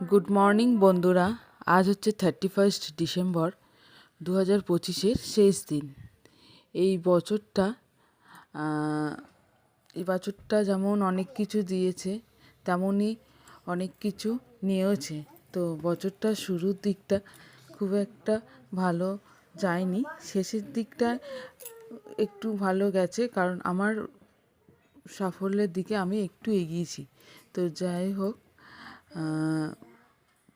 Good morning বন্ধুরা। আজ হচ্ছে 31 ডিসেম্বর 2025-এর শেষ দিন। এই বছরটা যেমন অনেক কিছু দিয়েছে, তেমনই অনেক কিছু নিয়েওছে। তো বছরটা শুরুর দিকটা খুব একটা ভালো যায়নি, শেষের দিকটা একটু ভালো গেছে, কারণ আমার সাফল্যের দিকে আমি একটু এগিয়েছি। তো যাই হোক,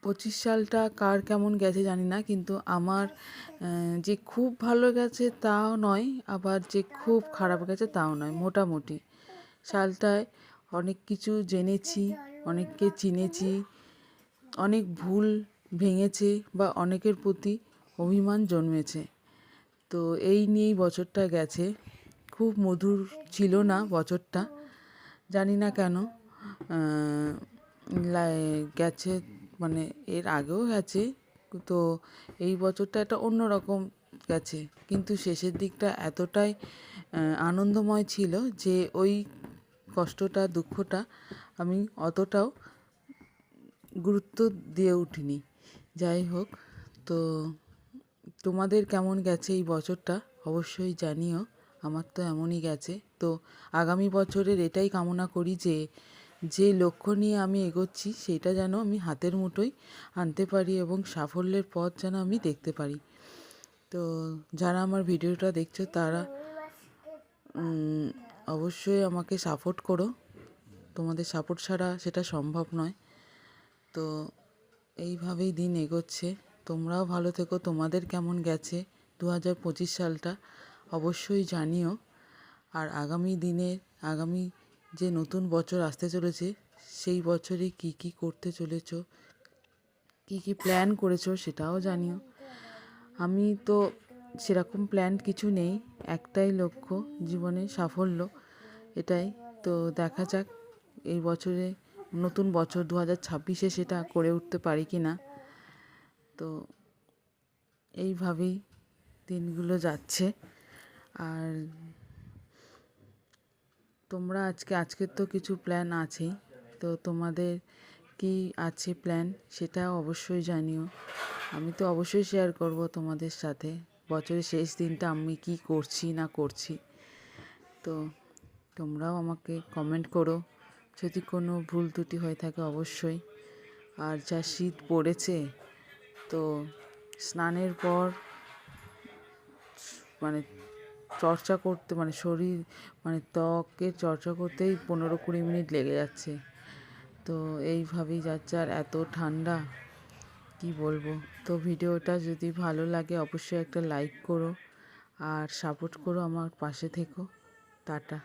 25 সালটা কার কেমন গেছে জানি না, কিন্তু আমার যে খুব ভালো গেছে তাও নয়, আবার যে খুব খারাপ গেছে তাও নয়, মোটামুটি। সালটায় অনেক কিছু জেনেছি, অনেককে চিনেছি, অনেক ভুল ভেঙেছে বা অনেকের প্রতি অভিমান জন্মেছে। তো এই নিয়েই বছরটা গেছে। খুব মধুর ছিল না বছরটা, জানি না কেন গেছে, মানে এর আগেও গেছে, তো এই বছরটা একটা অন্যরকম গেছে। কিন্তু শেষের দিকটা এতটাই আনন্দময় ছিল যে ওই কষ্টটা, দুঃখটা আমি অতটাও গুরুত্ব দিয়ে উঠিনি। যাই হোক, তো তোমাদের কেমন গেছে এই বছরটা অবশ্যই জানিও। আমার তো এমনই গেছে। তো আগামী বছরের এটাই কামনা করি যে যে লক্ষ্য নিয়ে আমি এগোচ্ছি সেটা যেন আমি হাতের মুঠোয় আনতে পারি এবং সাফল্যের পথ যেন আমি দেখতে পারি। তো যারা আমার ভিডিওটা দেখছো তারা অবশ্যই আমাকে সাপোর্ট করো, তোমাদের সাপোর্ট ছাড়া সেটা সম্ভব নয়। তো এইভাবেই দিন এগোচ্ছে। তোমরাও ভালো থেকো। তোমাদের কেমন গেছে 2025 সালটা অবশ্যই জানিও। আর আগামী যে নতুন বছর আসতে চলেছে, সেই বছরে কি কি করতে চলেছো, কি কি প্ল্যান করেছো সেটাও জানিও। আমি তো সেরকম প্ল্যান কিছু নেই, একটাই লক্ষ্য জীবনে, সাফল্য, এটাই। তো দেখা যাক এই বছরে, নতুন বছর 2026-এ সেটা করে উঠতে পারি কি না। তো এইভাবেই দিনগুলো যাচ্ছে। আর তোমরা আজকের তো কিছু প্ল্যান আছেই, তো তোমাদের কি আছে প্ল্যান সেটাও অবশ্যই জানিও। আমি তো অবশ্যই শেয়ার করব তোমাদের সাথে বছরের শেষ দিনটা আমি কি করছি না করছি। তো তোমরাও আমাকে কমেন্ট করো যদি কোনো ভুল ত্রুটি হয়ে থাকে, অবশ্যই। আর যা শীত পড়েছে, তো স্নানের পর মানে চর্চা করতে, মানে শরীর, মানে ত্বকের চর্চা করতেই 15-20 মিনিট লেগে যাচ্ছে। তো এইভাবেই যাচ্ছে, আর এত ঠান্ডা কি বলবো। তো ভিডিওটা যদি ভালো লাগে অবশ্যই একটা লাইক করো আর সাপোর্ট করো, আমার পাশে থেকো। টাটা।